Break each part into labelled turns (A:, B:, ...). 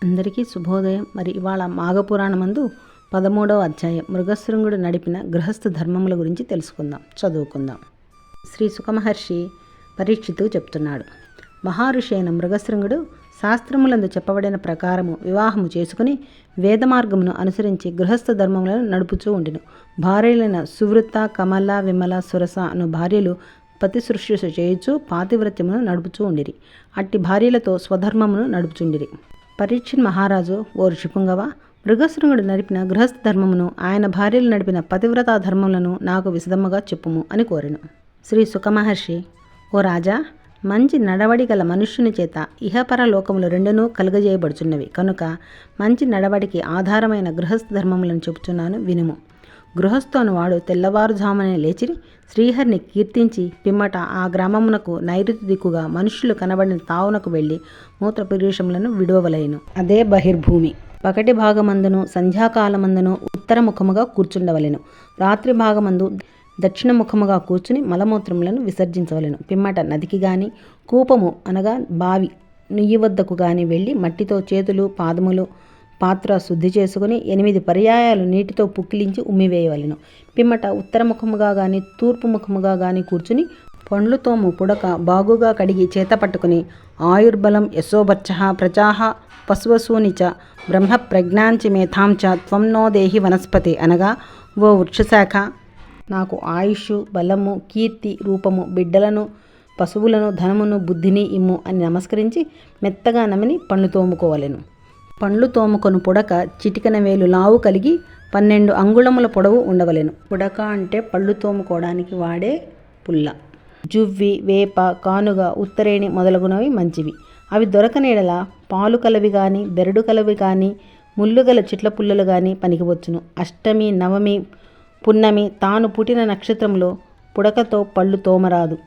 A: అందరికీ శుభోదయం. మరి ఇవాళ మాఘపురాణమందు 13వ అధ్యాయం మృగశృంగుడు నడిపిన గృహస్థ ధర్మముల గురించి తెలుసుకుందాం, చదువుకుందాం. శ్రీ సుఖమహర్షి పరీక్షితుకు చెప్తున్నాడు. మహారుషి అయిన మృగశృంగుడు శాస్త్రములందు చెప్పబడిన ప్రకారము వివాహము చేసుకుని వేద మార్గమును అనుసరించి గృహస్థ ధర్మములను నడుపుచూ ఉండిను. భార్యలైన సువృత, కమల, విమల, సురస అను భార్యలు పతి శుశ్రూష చేయుచు పాతివ్రత్యమును నడుపుచూ ఉండిరి. అట్టి భార్యలతో స్వధర్మమును నడుపుచుండిరి. పరీక్షిత్ మహారాజు, ఓ ఋషిపుంగవ, మృగశృంగుడు నడిపిన గృహస్థ ధర్మమును, ఆయన భార్యలు నడిపిన పతివ్రతా ధర్మములను నాకు విశదముగా చెప్పుము అని కోరెను. శ్రీ సుఖమహర్షి, ఓ రాజా, మంచి నడవడి గల మనుష్యుని చేత ఇహపర లోకములు రెండునూ కలుగజేయబడుచున్నవి కనుక మంచి నడవడికి ఆధారమైన గృహస్థ ధర్మములను చెబుతున్నాను, వినుము. గృహస్థు అనువాడు తెల్లవారుజామునే లేచిరి శ్రీహరిని కీర్తించి పిమ్మట ఆ గ్రామమునకు నైరుతి దిక్కుగా మనుష్యులు కనబడిన తావునకు వెళ్ళి మూత్రపురుషములను విడువవలెను. అదే బహిర్భూమి. పగటి భాగమందును సంధ్యాకాలమందును ఉత్తరముఖముగా కూర్చుండవలెను. రాత్రి భాగమందు దక్షిణముఖముగా కూర్చుని మలమూత్రములను విసర్జించవలెను. పిమ్మట నదికి గాని కూపము అనగా బావి నుయ్యి వద్దకు గాని వెళ్ళి మట్టితో చేతులు పాదములు పాత్ర శుద్ధి చేసుకుని 8 పర్యాయాలు నీటితో పుక్కిలించి ఉమ్మివేయవలెను. పిమ్మట ఉత్తరముఖముగా గాని తూర్పు ముఖముగా గాని కూర్చుని పండ్లుతోము పుడక బాగుగా కడిగి చేత పట్టుకుని ఆయుర్బలం యశోబర్చ ప్రజాహ పశువసూనిచ బ్రహ్మ ప్రజ్ఞాంచి మేధాంచ త్వం నో దేహి వనస్పతి అనగా, ఓ వృక్షశాఖ, నాకు ఆయుష్, బలము, కీర్తి, రూపము, బిడ్డలను, పశువులను, ధనమును, బుద్ధిని ఇమ్ము అని నమస్కరించి మెత్తగా నమిని పండ్లు తోముకోవలెను. పండ్లు తోముకొను పుడక చిటికన వేలు లావు కలిగి 12 అంగుళముల పొడవు ఉండవలెను. పుడక అంటే పళ్ళు తోముకోవడానికి వాడే పుల్ల. జువ్వి, వేప, కానుగ, ఉత్తరేణి మొదలగునవి మంచివి. అవి దొరకనేడల పాలు కలవి కానీ, బెరడు కలవి కానీ, ముళ్ళుగల చిట్ల పుల్లలు కానీ పనికివచ్చును. అష్టమి, నవమి, పున్నమి తాను పుట్టిన నక్షత్రంలో పుడకతో పళ్ళు తోమరాదు.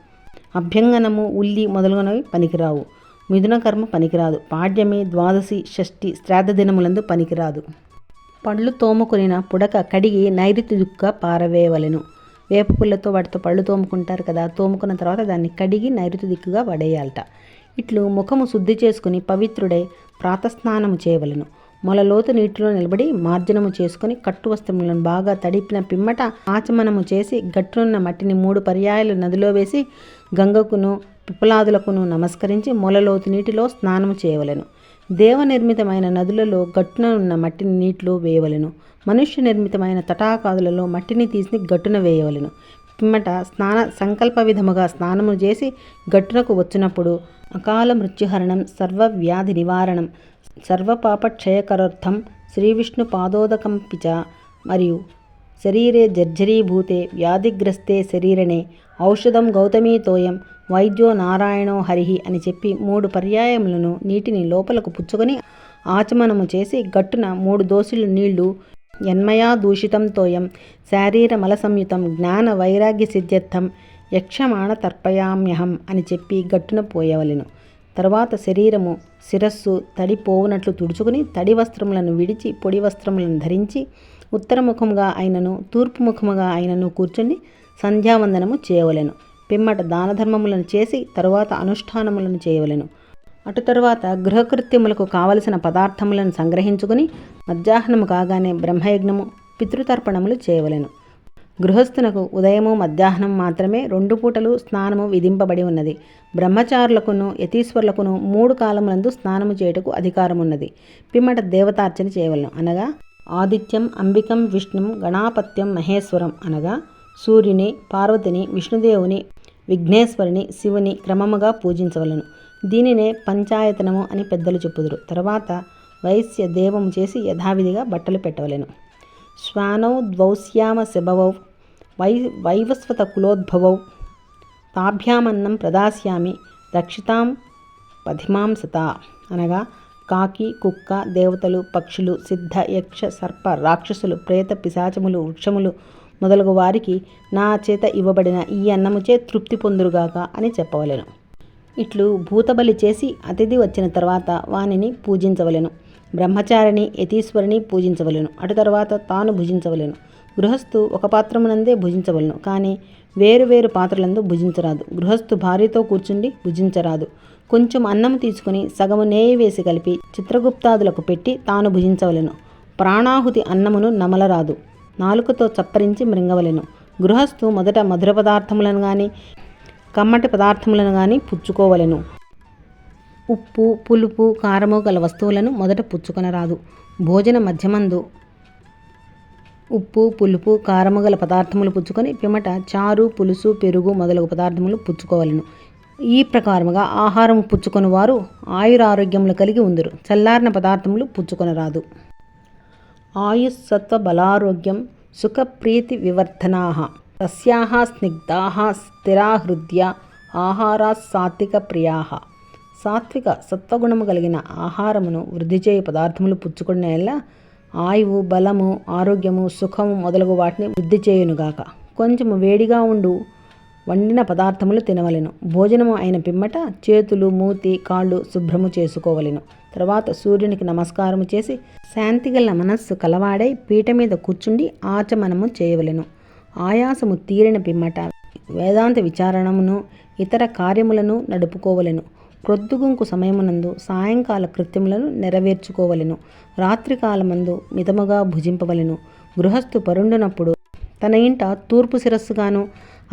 A: అభ్యంగనము, ఉల్లి మొదలగునవి పనికిరావు. మిథున కర్మ పనికిరాదు. పాడ్యమి, ద్వాదశి, షష్ఠి, శ్రాద్ధ దినములందు పనికిరాదు. పళ్ళు తోముకొనిన పుడక కడిగి నైరుతి దిక్కుగా పారవేయవలెను. వేప పుల్లతో వాటితో పళ్ళు తోముకుంటారు కదా, తోముకున్న తర్వాత దాన్ని కడిగి నైరుతి దిక్కుగా పడేయాలట. ఇట్లు ముఖము శుద్ధి చేసుకుని పవిత్రుడై ప్రాతస్నానము చేయవలెను. మొలలోతు నీటిలో నిలబడి మార్జనము చేసుకుని కట్టు వస్త్రములను బాగా తడిపిన పిమ్మట ఆచమనము చేసి గట్టునున్న మట్టిని 3 పర్యాయాలు నదిలో వేసి గంగకును పిప్పలాదులకును నమస్కరించి మొలలోతు నీటిలో స్నానము చేయవలెను. దేవ నిర్మితమైన నదులలో గట్టున ఉన్న మట్టిని నీటిలో వేయవలెను. మనుష్య నిర్మితమైన తటాకాదులలో మట్టిని తీసి గట్టున వేయవలెను. పిమ్మట స్నాన సంకల్ప విధముగా స్నానము చేసి గట్టునకు వచ్చినప్పుడు అకాల మృత్యుహరణం, సర్వవ్యాధి నివారణం, సర్వపాపక్షయకరార్థం శ్రీవిష్ణు పాదోదకంపిచ మరియు శరీరే జర్జరీభూతే వ్యాధిగ్రస్తే శరీరనే ఔషధం గౌతమీతోయం వైద్యో నారాయణో హరిహి అని చెప్పి 3 పర్యాయములను నీటిని లోపలకు పుచ్చుకొని ఆచమనము చేసి గట్టున 3 దోసిళ్ళు నీళ్లు యన్మయా దూషితం తోయం శారీరమల సంయుతం జ్ఞాన వైరాగ్య సిద్ధ్యర్థం యక్షమాణ తర్పయామ్యహం అని చెప్పి గట్టున పోయవలెను. తర్వాత శరీరము శిరస్సు తడిపోవునట్లు తుడుచుకుని తడి వస్త్రములను విడిచి పొడి వస్త్రములను ధరించి ఉత్తరముఖముగా అయినను తూర్పు ముఖముగా అయినను కూర్చొని సంధ్యావందనము చేయవలెను. పిమ్మట దానధర్మములను చేసి తరువాత అనుష్ఠానములను చేయవలెను. అటు తరువాత గృహకృత్యములకు కావలసిన పదార్థములను సంగ్రహించుకుని మధ్యాహ్నము కాగానే బ్రహ్మయజ్ఞము, పితృతర్పణములు చేయవలెను. గృహస్థునకు ఉదయము మధ్యాహ్నం మాత్రమే 2 పూటలు స్నానము విధింపబడి ఉన్నది. బ్రహ్మచారులకును యతీశ్వరులకును 3 కాలములందు స్నానము చేయుటకు అధికారమున్నది. పిమ్మట దేవతార్చన చేయవలెను. అనగా ఆదిత్యం, అంబికం, విష్ణుం, గణాపత్యం, మహేశ్వరం అనగా సూర్యుని, పార్వతిని, విష్ణుదేవుని, విఘ్నేశ్వరుని, శివుని క్రమముగా పూజించవలను. దీనినే పంచాయతనము అని పెద్దలు చెప్పుదురు. తర్వాత వైశ్య దేవము చేసి యథావిధిగా బట్టలు పెట్టవలెను. శ్వానౌ ద్వౌస్యామ శబవౌ వైవస్వత కులోద్భవౌ తాభ్యామన్నం ప్రదాస్యామి రక్షితాం పధిమాంసత అనగా కాకి, కుక్క, దేవతలు, పక్షులు, సిద్ధ, యక్ష, సర్ప, రాక్షసులు, ప్రేత, పిశాచములు, వృక్షములు మొదలగు వారికి నా చేత ఇవ్వబడిన ఈ అన్నముచే తృప్తి పొందురుగాక అని చెప్పవలెను. ఇట్లు భూతబలి చేసి అతిథి వచ్చిన తర్వాత వానిని పూజించవలెను. బ్రహ్మచారిని, యతీశ్వరిని పూజించవలెను. అటు తర్వాత తాను భుజించవలెను. గృహస్థు ఒక పాత్రమునందే భుజించవలెను, కానీ వేరు వేరు పాత్రలందు భుజించరాదు. గృహస్థు భార్యతో కూర్చుండి భుజించరాదు. కొంచెం అన్నం తీసుకుని సగము నేయి వేసి కలిపి చిత్రగుప్తాదులకు పెట్టి తాను భుజించవలెను. ప్రాణాహుతి అన్నమును నమలరాదు, నాలుకతో చప్పరించి మృంగవలెను. గృహస్థు మొదట మధుర పదార్థములను కానీ కమ్మటి పదార్థములను కానీ పుచ్చుకోవలెను. ఉప్పు, పులుపు, కారము గల వస్తువులను మొదట పుచ్చుకొనరాదు. భోజన మధ్యమందు ఉప్పు, పులుపు, కారము గల పదార్థములు పుచ్చుకొని పిమ్మట చారు, పులుసు, పెరుగు మొదలగు పదార్థములు పుచ్చుకోవలెను. ఈ ప్రకారముగా ఆహారము పుచ్చుకొని వారు ఆయురారోగ్యములు కలిగి ఉందురు. చల్లారిన పదార్థములు పుచ్చుకొనరాదు. ఆయుస్సత్వ బలారోగ్యం సుఖప్రీతి వివర్ధనాః తస్యాః స్నిగ్ధాః స్థిరా హృద్య ఆహారాः సాత్విక ప్రియాః. సాత్విక సత్వగుణము కలిగిన ఆహారమును వృద్ధి చేయు పదార్థములు పుచ్చుకునే ఎల్లా ఆయువు, బలము, ఆరోగ్యము, సుఖము మొదలగు వాటిని వృద్ధి చేయునుగాక. కొంచెము వేడిగా ఉండు వండిన పదార్థములు తినవలెను. భోజనము అయిన పిమ్మట చేతులు, మూతి, కాళ్ళు శుభ్రము చేసుకోవలెను. తర్వాత సూర్యునికి నమస్కారము చేసి శాంతిగల మనస్సు కలవాడై పీట మీద కూర్చుండి ఆచమనము చేయవలెను. ఆయాసము తీరిన పిమ్మట వేదాంత విచారణమును ఇతర కార్యములను నడుపుకోవలెను. ప్రొద్దుగుంకు సమయమునందు సాయంకాల కృత్యములను నెరవేర్చుకోవలెను. రాత్రికాలమందు మితముగా భుజింపవలెను. గృహస్థు పరుండునప్పుడు తన ఇంట తూర్పు శిరస్సుగాను,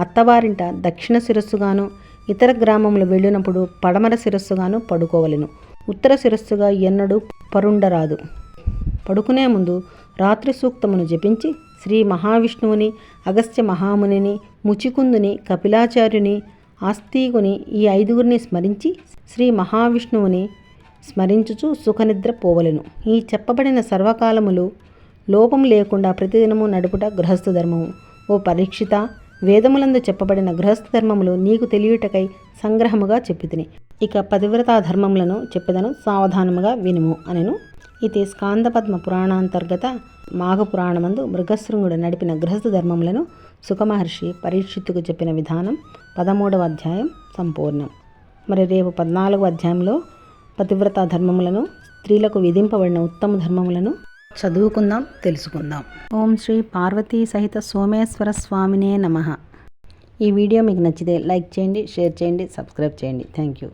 A: అత్తవారింట దక్షిణ శిరస్సుగాను, ఇతర గ్రామములు వెళ్ళినప్పుడు పడమర శిరస్సుగాను పడుకోవలెను. ఉత్తర శిరస్సుగా ఎన్నడూ పరుండరాదు. పడుకునే ముందు రాత్రి సూక్తమును జపించి శ్రీ మహావిష్ణువుని, అగస్త్య మహామునిని, ముచికుందుని, కపిలాచార్యుని, ఆస్తికుని ఈ ఐదుగురిని స్మరించి శ్రీ మహావిష్ణువుని స్మరించుచు సుఖనిద్ర పోవలెను. ఈ చెప్పబడిన సర్వకాలములు లోపం లేకుండా ప్రతిదినము నడుపుట గృహస్థ ధర్మము. ఓ పరీక్షిత, వేదములందు చెప్పబడిన గృహస్థ ధర్మములు నీకు తెలియుటకై సంగ్రహముగా చెప్పితిని. ఇక పతివ్రతా ధర్మములను చెప్పెదను, సావధానముగా వినుము అనెను. ఇది స్కాందపద్మ పురాణాంతర్గత మాఘపురాణమందు మృగశృంగుడు నడిపిన గృహస్థ ధర్మములను సుఖమహర్షి పరీక్షిత్తుకు చెప్పిన విధానం 13వ అధ్యాయం సంపూర్ణం. మరి రేపు 14వ అధ్యాయంలో పతివ్రతా ధర్మములను, స్త్రీలకు విధింపబడిన ఉత్తమ ధర్మములను చదువుకుందాం, తెలుసుకుందాం. ఓం శ్రీ పార్వతీ సహిత సోమేశ్వర స్వామినే నమః. ఈ వీడియో మీకు నచ్చితే లైక్ చేయండి, షేర్ చేయండి, సబ్స్క్రైబ్ చేయండి. Thank you.